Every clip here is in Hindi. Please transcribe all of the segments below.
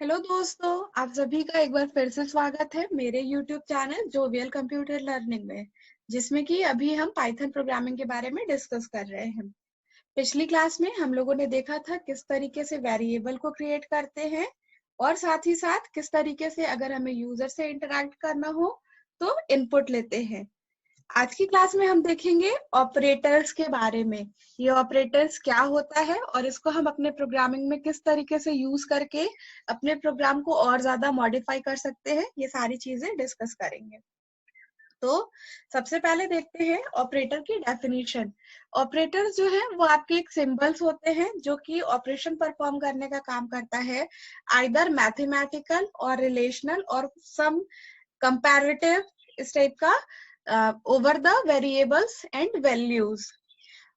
हेलो दोस्तों, आप सभी का एक बार फिर से स्वागत है मेरे YouTube channel jovial computer learning में, जिसमें कि अभी हम पाइथन प्रोग्रामिंग के बारे में डिस्कस कर रहे हैं। पिछली क्लास में हम लोगों ने देखा था किस तरीके से वेरिएबल को क्रिएट करते हैं और साथ ही साथ किस तरीके से अगर हमें यूजर से इंटरैक्ट करना हो तो इनपुट लेते हैं। आज की क्लास में हम देखेंगे ऑपरेटर्स के बारे में। ये ऑपरेटर्स क्या होता है और इसको हम अपने प्रोग्रामिंग में किस तरीके से यूज करके अपने प्रोग्राम को और ज्यादा मॉडिफाई कर सकते हैं, ये सारी चीजें डिस्कस करेंगे। तो सबसे पहले देखते हैं ऑपरेटर की डेफिनेशन। ऑपरेटर्स जो है वो आपके एक सिंबल्स होते हैं जो कि ऑपरेशन परफॉर्म करने का काम करता है, आइदर मैथमेटिकल और रिलेशनल और सम कंपैरेटिव इस टाइप का over the variables and values.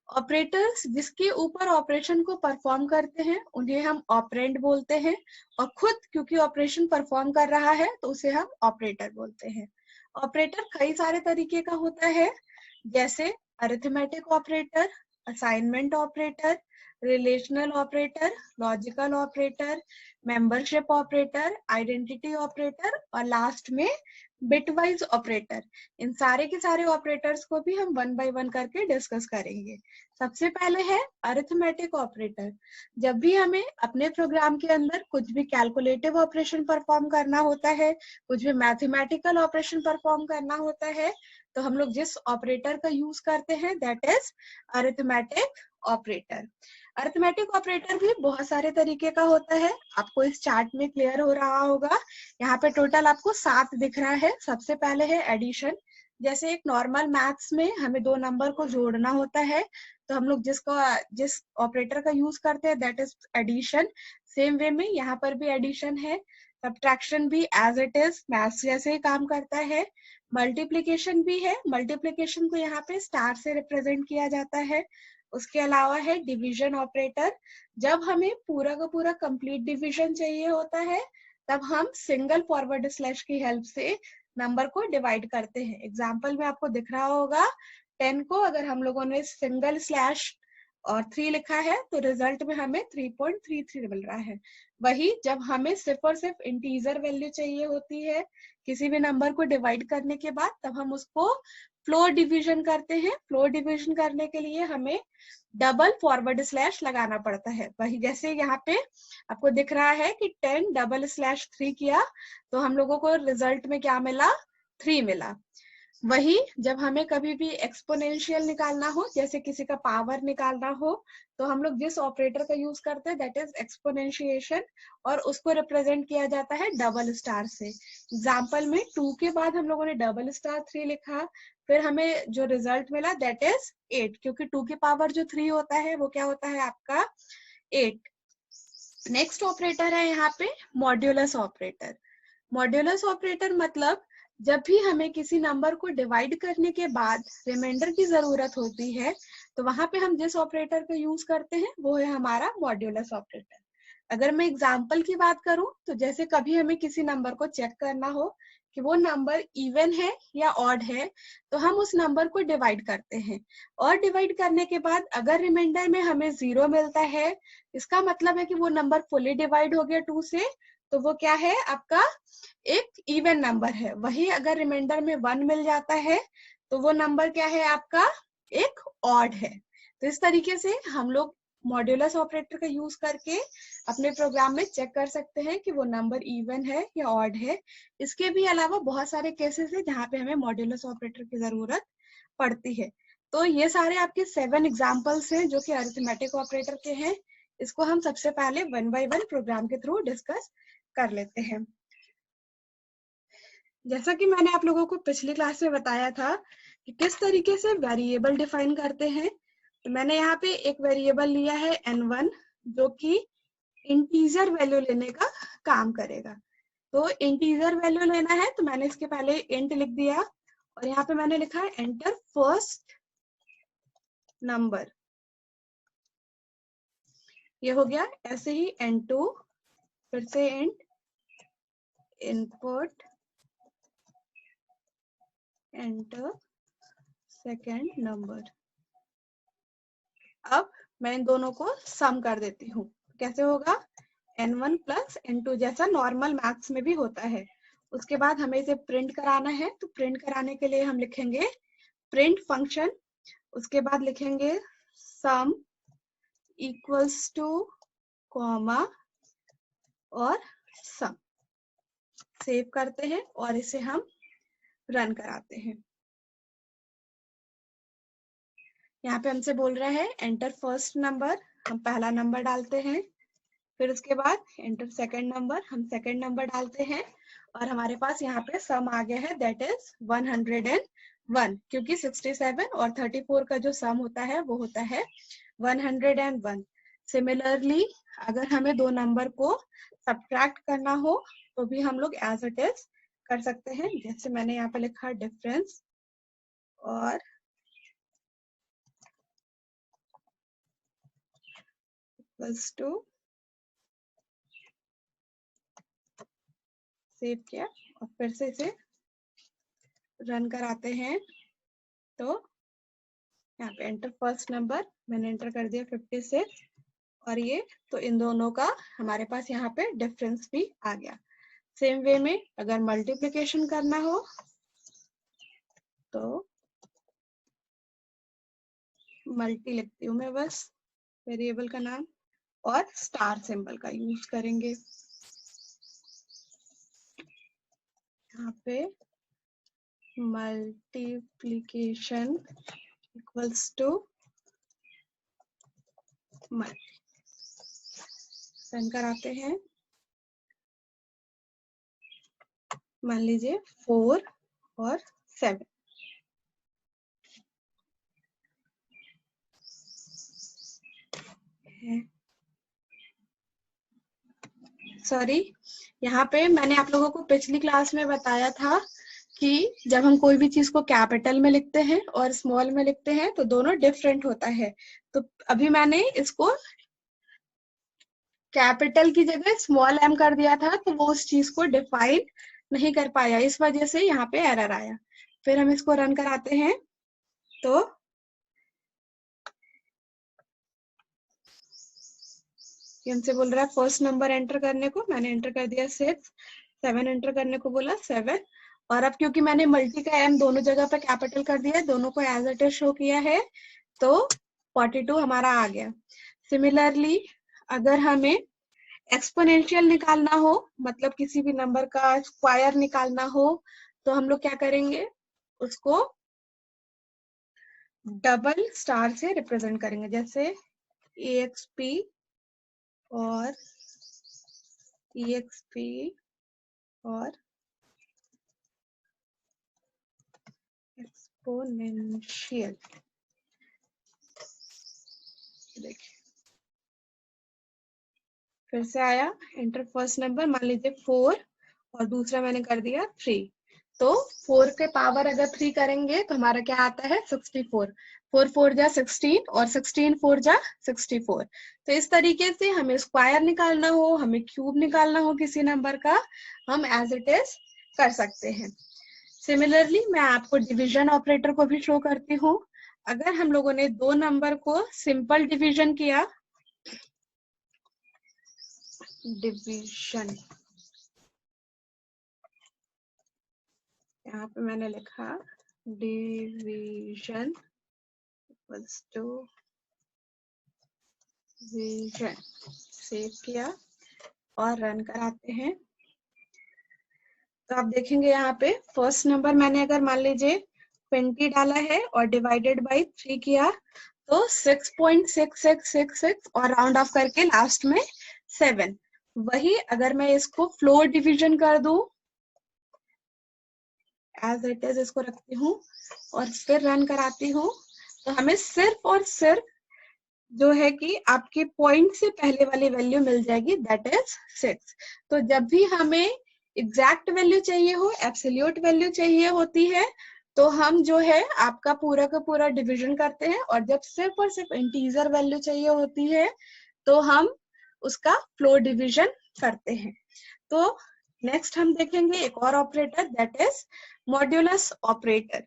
Operators जिसके ऊपर ऑपरेशन को परफॉर्म करते हैं उन्हें हम ऑपरेंड बोलते हैं, और खुद क्योंकि ऑपरेशन परफॉर्म कर रहा है तो उसे हम ऑपरेटर बोलते हैं। ऑपरेटर कई सारे तरीके का होता है, जैसे arithmetic operator, assignment operator, relational operator, logical operator, membership operator, identity operator और लास्ट में बिटवाइज ऑपरेटर। इन सारे के सारे ऑपरेटर्स को भी हम वन बाय वन करके डिस्कस करेंगे। सबसे पहले है अरिथमेटिक ऑपरेटर। जब भी हमें अपने प्रोग्राम के अंदर कुछ भी कैलकुलेटिव ऑपरेशन परफॉर्म करना होता है, कुछ भी मैथमेटिकल ऑपरेशन परफॉर्म करना होता है, तो हम लोग जिस ऑपरेटर का यूज करते हैं that is arithmetic operator. Arithmetic operator भी बहुत सारे तरीके का होता है, आपको इस चार्ट में क्लियर हो रहा होगा। यहाँ पे टोटल आपको 7 दिख रहा है। सबसे पहले है एडिशन। जैसे एक नॉर्मल मैथ्स में हमें दो नंबर को जोड़ना होता है तो हम लोग जिस ऑपरेटर का यूज करते हैं that is addition. Same way में यहाँ पर भी एडिशन है। सब्ट्रैक्शन भी एज इट इज मैथ्स जैसे ही काम करता है। मल्टीप्लीकेशन भी है। मल्टीप्लीकेशन को यहाँ पे स्टार से रिप्रेजेंट किया जाता है। उसके अलावा है डिवीजन ऑपरेटर। जब हमें पूरा का पूरा कंप्लीट डिवीजन चाहिए होता है तब हम सिंगल फॉरवर्ड स्लैश की हेल्प से नंबर को डिवाइड करते हैं। एग्जाम्पल में आपको दिख रहा होगा 10 को अगर हम लोगों ने सिंगल स्लैश और 3 लिखा है तो रिजल्ट में हमें 3.33 मिल रहा है। वही जब हमें सिर्फ और सिर्फ इंटीजर वैल्यू चाहिए होती है किसी भी नंबर को डिवाइड करने के बाद, तब हम उसको फ्लोर डिवीजन करते हैं। फ्लोर डिवीजन करने के लिए हमें डबल फॉरवर्ड स्लैश लगाना पड़ता है। वही जैसे यहाँ पे आपको दिख रहा है कि 10 डबल स्लैश 3 किया तो हम लोगों को रिजल्ट में क्या मिला, 3 मिला। वही जब हमें कभी भी एक्सपोनेंशियल निकालना हो, जैसे किसी का पावर निकालना हो, तो हम लोग जिस ऑपरेटर का यूज करते हैं दैट इज एक्सपोनेंशिएशन, और उसको रिप्रेजेंट किया जाता है डबल स्टार से। एग्जाम्पल में 2 के बाद हम लोगों ने डबल स्टार 3 लिखा, फिर हमें जो रिजल्ट मिला दैट इज 8, क्योंकि 2 के पावर जो 3 होता है वो क्या होता है आपका 8। नेक्स्ट ऑपरेटर है यहाँ पे मॉड्यूलस ऑपरेटर। मॉड्यूलस ऑपरेटर मतलब जब भी हमें किसी नंबर को डिवाइड करने के बाद रिमाइंडर की जरूरत होती है तो वहां पे हम जिस ऑपरेटर का यूज करते हैं वो है हमारा मॉड्यूलस ऑपरेटर। अगर मैं एग्जाम्पल की बात करूं तो जैसे कभी हमें किसी नंबर को चेक करना हो कि वो नंबर इवन है या ऑड है, तो हम उस नंबर को डिवाइड करते हैं, और डिवाइड करने के बाद अगर रिमाइंडर में हमें 0 मिलता है, इसका मतलब है कि वो नंबर फुली डिवाइड हो गया 2 से, तो वो क्या है आपका एक इवन नंबर है। वही अगर रिमाइंडर में 1 मिल जाता है तो वो नंबर क्या है आपका एक ऑड है। तो इस तरीके से हम लोग मॉड्यूलस ऑपरेटर का यूज करके अपने प्रोग्राम में चेक कर सकते हैं कि वो नंबर इवन है या ऑड है। इसके भी अलावा बहुत सारे केसेस है जहाँ पे हमें मॉड्यूलस ऑपरेटर की जरूरत पड़ती है। तो ये सारे आपके 7 एग्जाम्पल्स हैं जो कि अरिथमेटिक ऑपरेटर के हैं। इसको हम सबसे पहले वन बाय वन प्रोग्राम के थ्रू डिस्कस कर लेते हैं। जैसा कि मैंने आप लोगों को पिछली क्लास में बताया था कि किस तरीके से वेरिएबल डिफाइन करते हैं, तो मैंने यहाँ पे एक वेरिएबल लिया है n1 जो कि इंटीजर वैल्यू लेने का काम करेगा। तो इंटीजर वैल्यू लेना है तो मैंने इसके पहले इंट लिख दिया और यहाँ पे मैंने लिखा है एंटर फर्स्ट नंबर। ये हो गया। ऐसे ही n2 फिर से int input enter second number. अब मैं इन दोनों को सम कर देती हूँ। कैसे होगा, n1 प्लस n2, जैसा नॉर्मल मैथ्स में भी होता है। उसके बाद हमें इसे प्रिंट कराना है, तो प्रिंट कराने के लिए हम लिखेंगे प्रिंट फंक्शन, उसके बाद लिखेंगे सम इक्वल्स टू कॉमा और सम, सेव करते हैं और इसे हम रन कराते हैं। यहाँ पे हमसे बोल रहा है एंटर फर्स्ट नंबर, हम पहला नंबर डालते हैं, फिर उसके बाद एंटर सेकंड नंबर, हम सेकंड नंबर डालते हैं और हमारे पास यहाँ पे सम आ गया है, दैट इज 101, क्योंकि 67 और 34 का जो सम होता है वो होता है 101। सिमिलरली अगर हमें दो नंबर को सब्ट्रैक्ट करना हो तो भी हम लोग एज इट इज कर सकते हैं, जैसे मैंने यहाँ पे लिखा डिफरेंस और इक्वल्स टू, सेव किया और फिर से इसे रन कराते हैं। तो यहाँ पे एंटर फर्स्ट नंबर, मैंने एंटर कर दिया 56 और ये, तो इन दोनों का हमारे पास यहाँ पे डिफरेंस भी आ गया। सेम वे में अगर मल्टीप्लिकेशन करना हो तो मल्टी लिखती हूँ मैं बस वेरिएबल का नाम और स्टार सिंबल का यूज करेंगे। यहाँ पे multiplication equals to multi, run कराते हैं। मान लीजिए 4 और 7, सॉरी, यहाँ पे मैंने आप लोगों को पिछली क्लास में बताया था कि जब हम कोई भी चीज को कैपिटल में लिखते हैं और स्मॉल में लिखते हैं तो दोनों डिफरेंट होता है। तो अभी मैंने इसको कैपिटल की जगह स्मॉल m कर दिया था, तो वो उस चीज को डिफाइन नहीं कर पाया, इस वजह से यहाँ पे एरर आया। फिर हम इसको रन कराते हैं तो हमसे बोल रहा है फर्स्ट नंबर एंटर करने को, मैंने एंटर कर दिया 6, 7 एंटर करने को बोला 7, और अब क्योंकि मैंने मल्टी का m दोनों जगह पे कैपिटल कर दिया है, दोनों को एज इट इज शो किया है, तो 42 हमारा आ गया। सिमिलरली अगर हमें एक्सपोनेंशियल निकालना हो, मतलब किसी भी नंबर का स्क्वायर निकालना हो, तो हम लोग क्या करेंगे, उसको डबल स्टार से रिप्रेजेंट करेंगे, जैसे EXP और EXP और एक्सपोनेंशियल। देखिए फिर से आया, एंटर फर्स्ट नंबर, मान लीजिए 4 और दूसरा मैंने कर दिया 3, तो 4 के पावर अगर 3 करेंगे तो हमारा क्या आता है 64, 4 4 जा 16 और 16 4 जा 64। तो इस तरीके से हमें स्क्वायर निकालना हो, हमें क्यूब निकालना हो किसी नंबर का, हम एज इट इज कर सकते हैं। सिमिलरली मैं आपको डिवीजन ऑपरेटर को भी शो करती हूँ। अगर हम लोगों ने दो नंबर को सिंपल डिवीजन किया, डिवीजन, यहाँ पे मैंने लिखा division equals to division, save किया और रन कराते हैं। तो आप देखेंगे यहाँ पे फर्स्ट नंबर मैंने अगर मान लीजिए 20 डाला है और डिवाइडेड बाई 3 किया तो 6.6666 और राउंड ऑफ करके लास्ट में 7। वही अगर मैं इसको फ्लोर डिवीजन कर दूं, एज इट इज इसको रखती हूँ और फिर रन कराती हूँ, तो हमें सिर्फ और सिर्फ जो है कि आपके पॉइंट से पहले वाली वैल्यू मिल जाएगी, दैट इज 6। तो जब भी हमें एग्जैक्ट वैल्यू चाहिए हो, एब्सोल्यूट वैल्यू चाहिए होती है, तो हम जो है आपका पूरा का पूरा डिवीजन करते हैं, और जब सिर्फ और सिर्फ इंटीजर वैल्यू चाहिए होती है तो हम उसका फ्लोर डिवीजन करते हैं। तो नेक्स्ट हम देखेंगे एक और operator, that is modulus operator.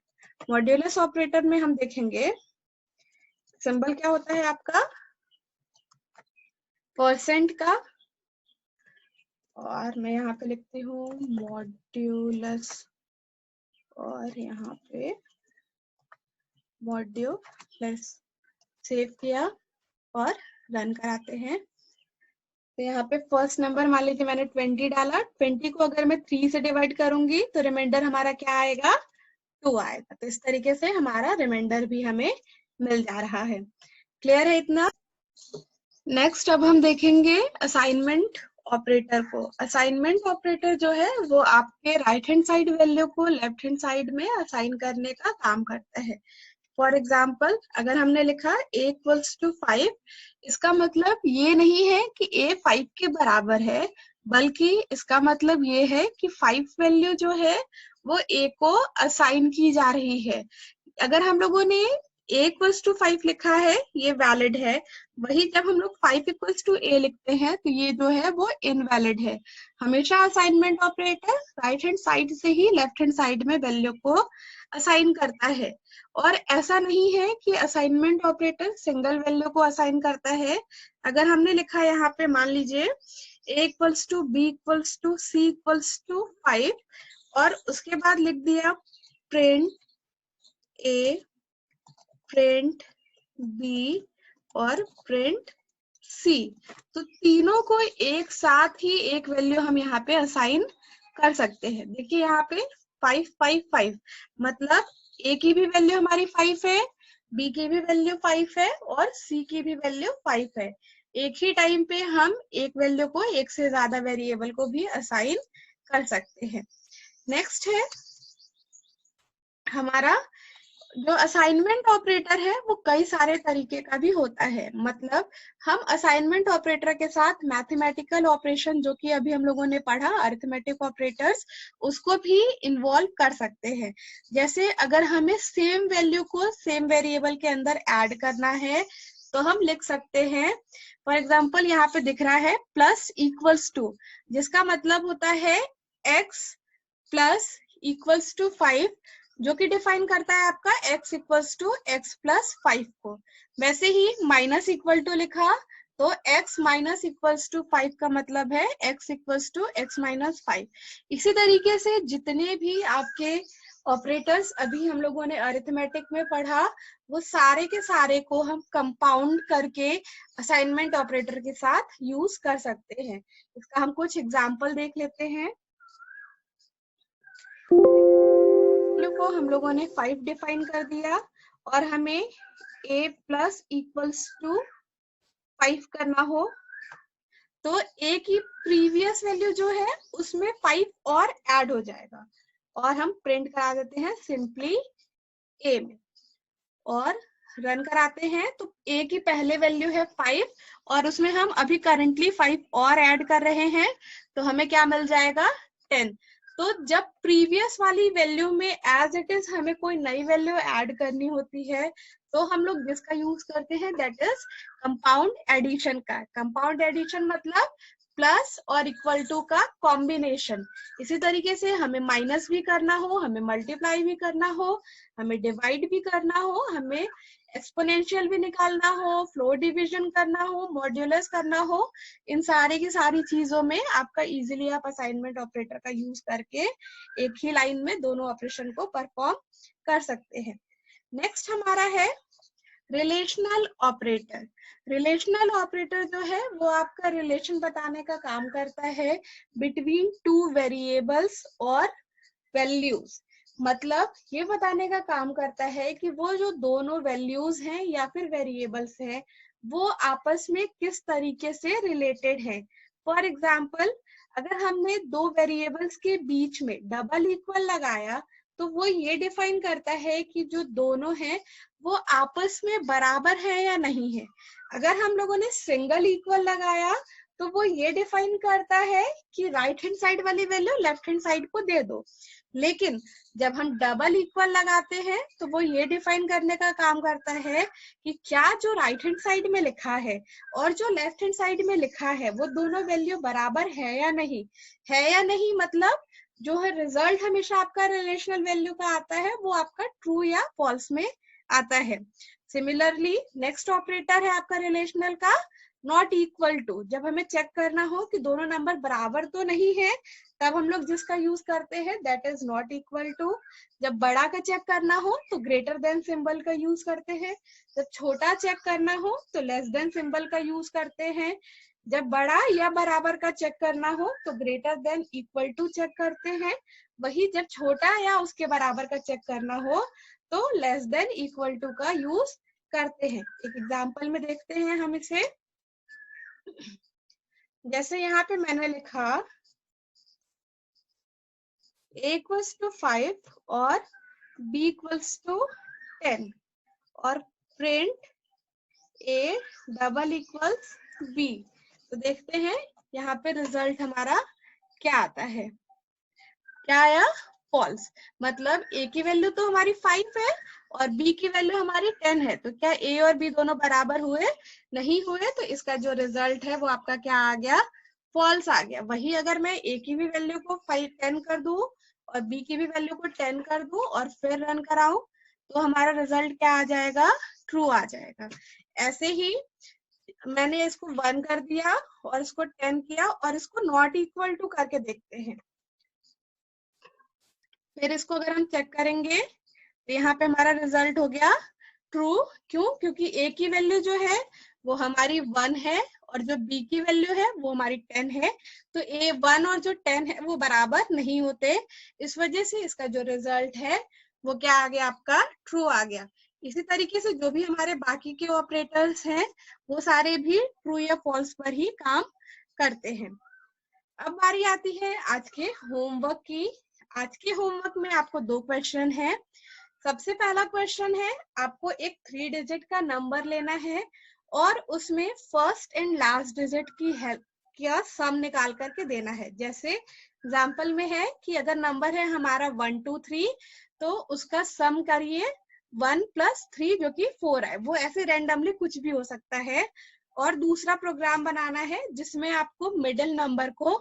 Modulus operator में हम देखेंगे सिंबल क्या होता है आपका, परसेंट का और मैं यहाँ पे लिखती हूँ मॉड्यूलस, और यहाँ पे मॉड्यूलस, सेव किया और रन कराते हैं। तो यहाँ पे फर्स्ट नंबर मान लीजिए मैंने 20 डाला, 20 को अगर मैं 3 से डिवाइड करूंगी तो रिमाइंडर हमारा क्या आएगा, 2 आएगा। तो इस तरीके से हमारा रिमाइंडर भी हमें मिल जा रहा है। क्लियर है इतना? नेक्स्ट अब हम देखेंगे असाइनमेंट ऑपरेटर को। असाइनमेंट ऑपरेटर जो है वो आपके राइट हैंड साइड वैल्यू को लेफ्ट हैंड साइड में असाइन करने का काम करता है। फॉर एग्जाम्पल अगर हमने लिखा a इक्वल्स टू 5, इसका मतलब ये नहीं है कि a 5 के बराबर है, बल्कि इसका मतलब ये है कि 5 वैल्यू जो है वो a को असाइन की जा रही है। अगर हम लोगों ने a इक्वल्स टू 5 लिखा है ये वैलिड है, वही जब हम लोग 5 इक्वल्स टू a लिखते हैं तो ये जो है वो इनवैलिड है। हमेशा assignment operator right hand side से ही लेफ्ट हैंड साइड में वैल्यू को असाइन करता है। और ऐसा नहीं है कि असाइनमेंट ऑपरेटर सिंगल वैल्यू को असाइन करता है। अगर हमने लिखा यहाँ पे मान लीजिए a equals to b equals to c equals to 5 और उसके बाद लिख दिया प्रिंट a, प्रिंट b और प्रिंट c, तो तीनों को एक साथ ही एक वैल्यू हम यहाँ पे असाइन कर सकते हैं। देखिए यहाँ पे 5 5 5 मतलब a की भी वैल्यू हमारी 5 है, b की भी वैल्यू 5 है और c की भी वैल्यू 5 है। एक ही टाइम पे हम एक वैल्यू को एक से ज्यादा वेरिएबल को भी असाइन कर सकते हैं। नेक्स्ट है हमारा जो असाइनमेंट ऑपरेटर है वो कई सारे तरीके का भी होता है। मतलब हम असाइनमेंट ऑपरेटर के साथ मैथमेटिकल ऑपरेशन जो कि अभी हम लोगों ने पढ़ा अरिथमेटिक ऑपरेटर्स, उसको भी इन्वॉल्व कर सकते हैं। जैसे अगर हमें सेम वैल्यू को सेम वेरिएबल के अंदर ऐड करना है तो हम लिख सकते हैं, फॉर एग्जाम्पल यहाँ पे दिख रहा है प्लस इक्वल्स टू, जिसका मतलब होता है x प्लस इक्वल्स टू 5, जो कि डिफाइन करता है आपका x equals to x plus 5 को। वैसे ही माइनस इक्वल टू लिखा तो x माइनस इक्वल्स टू 5 का मतलब है x equals to x minus 5। इसी तरीके से जितने भी आपके ऑपरेटर्स अभी हम लोगों ने अरिथमेटिक में पढ़ा वो सारे के सारे को हम कंपाउंड करके असाइनमेंट ऑपरेटर के साथ यूज कर सकते हैं। इसका हम कुछ एग्जाम्पल देख लेते हैं। को हम लोगों ने 5 डिफाइन कर दिया और हमें a प्लस इक्वल्स टू 5 करना हो तो a की प्रीवियस वैल्यू जो है उसमें 5 और ऐड हो जाएगा और हम प्रिंट करा देते हैं सिंपली a में और रन कराते हैं। तो a की पहले वैल्यू है 5 और उसमें हम अभी करंटली 5 और ऐड कर रहे हैं तो हमें क्या मिल जाएगा 10। तो जब प्रीवियस वाली वैल्यू में एज इट इज हमें कोई नई वैल्यू ऐड करनी होती है तो हम लोग जिसका यूज करते हैं दैट इज कंपाउंड एडिशन का। कंपाउंड एडिशन मतलब प्लस और इक्वल टू का कॉम्बिनेशन। इसी तरीके से हमें माइनस भी करना हो, हमें मल्टीप्लाई भी करना हो, हमें डिवाइड भी करना हो, हमें एक्सपोनेंशियल भी निकालना हो, फ्लोर डिवीजन करना हो, मॉड्यूलस करना हो, इन सारी की सारी चीजों में आपका इजीली आप असाइनमेंट ऑपरेटर का यूज करके एक ही लाइन में दोनों ऑपरेशन को परफॉर्म कर सकते हैं। नेक्स्ट हमारा है रिलेशनल ऑपरेटर। रिलेशनल ऑपरेटर जो है वो आपका रिलेशन बताने का काम करता है बिटवीन टू वेरिएबल्स और वैल्यूज। मतलब ये बताने का काम करता है कि वो जो दोनों वैल्यूज हैं या फिर वेरिएबल्स हैं वो आपस में किस तरीके से रिलेटेड है। फॉर एग्जाम्पल अगर हमने दो वेरिएबल्स के बीच में डबल इक्वल लगाया तो वो ये डिफाइन करता है कि जो दोनों हैं वो आपस में बराबर है या नहीं है। अगर हम लोगों ने सिंगल इक्वल लगाया तो वो ये डिफाइन करता है कि राइट हैंड साइड वाली वैल्यू लेफ्ट हैंड साइड को दे दो। लेकिन जब हम डबल इक्वल लगाते हैं तो वो ये डिफाइन करने का काम करता है कि क्या जो राइट हैंड साइड में लिखा है और जो लेफ्ट हैंड साइड में लिखा है वो दोनों वैल्यू बराबर है या नहीं है। या नहीं मतलब जो है रिजल्ट हमेशा आपका रिलेशनल वैल्यू का आता है वो आपका ट्रू या फॉल्स में आता है। सिमिलरली नेक्स्ट ऑपरेटर है आपका रिलेशनल का नॉट इक्वल टू, जब हमें चेक करना हो कि दोनों नंबर बराबर तो नहीं है, तब हम लोग जिसका यूज करते हैं that is not equal to. जब बड़ा का चेक करना हो तो ग्रेटर देन सिंबल का यूज करते हैं। जब छोटा चेक करना हो तो लेस देन सिंबल का यूज करते हैं। जब बड़ा या बराबर का चेक करना हो तो greater than equal to check करते हैं। वही जब छोटा या उसके बराबर का चेक करना हो तो लेस देन इक्वल टू का यूज करते हैं। एक एग्जांपल में देखते हैं हम इसे। जैसे यहाँ पे मैंने लिखा a equals to 5 और b equals to 10 और print a double equals b। तो देखते हैं यहाँ पे रिजल्ट हमारा क्या आता है। क्या आया? फॉल्स। मतलब a की वैल्यू तो हमारी 5 है और b की वैल्यू हमारी 10 है, तो क्या a और b दोनों बराबर हुए? नहीं हुए। तो इसका जो रिजल्ट है वो आपका क्या आ गया? फॉल्स आ गया। वही अगर मैं a की भी वैल्यू को 10 कर दूं और b की भी वैल्यू को 10 कर दूं और फिर रन कराऊं तो हमारा रिजल्ट क्या आ जाएगा? ट्रू आ जाएगा। ऐसे ही मैंने इसको 1 कर दिया और इसको 10 किया और इसको नॉट इक्वल टू करके देखते हैं। फिर इसको अगर हम चेक करेंगे तो यहाँ पे हमारा रिजल्ट हो गया ट्रू। क्यों? क्योंकि a की वैल्यू जो है वो हमारी 1 है और जो b की वैल्यू है वो हमारी 10 है। तो a 1 और जो 10 है वो बराबर नहीं होते। इस वजह से इसका जो रिजल्ट है वो क्या आ गया? आपका ट्रू आ गया। इसी तरीके से जो भी हमारे बाकी के ऑपरेटर्स हैं वो सारे भी ट्रू या फॉल्स पर ही काम करते हैं। अब बारी आती है आज के होमवर्क की। आज के होमवर्क में आपको 2 क्वेश्चन है। सबसे पहला क्वेश्चन है, आपको एक 3 डिजिट का नंबर लेना है और उसमें फर्स्ट एंड लास्ट डिजिट की हेल्प का सम निकाल करके देना है। जैसे एग्जाम्पल में है कि अगर नंबर है हमारा 1 2 3 तो उसका सम करिए 1 + 3 जो कि 4 है। वो ऐसे रैंडमली कुछ भी हो सकता है। और दूसरा प्रोग्राम बनाना है जिसमें आपको मिडिल नंबर को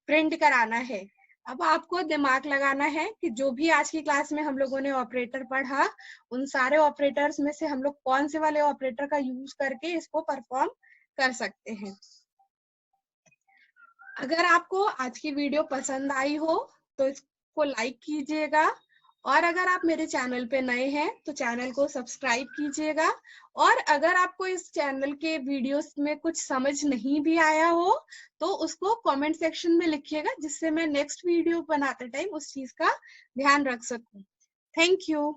प्रिंट कराना है। अब आपको दिमाग लगाना है कि जो भी आज की क्लास में हम लोगों ने ऑपरेटर पढ़ा उन सारे ऑपरेटर्स में से हम लोग कौन से वाले ऑपरेटर का यूज करके इसको परफॉर्म कर सकते हैं। अगर आपको आज की वीडियो पसंद आई हो तो इसको लाइक कीजिएगा और अगर आप मेरे चैनल पे नए हैं तो चैनल को सब्सक्राइब कीजिएगा। और अगर आपको इस चैनल के वीडियोस में कुछ समझ नहीं भी आया हो तो उसको कमेंट सेक्शन में लिखिएगा, जिससे मैं नेक्स्ट वीडियो बनाते टाइम उस चीज का ध्यान रख सकूं। Thank you.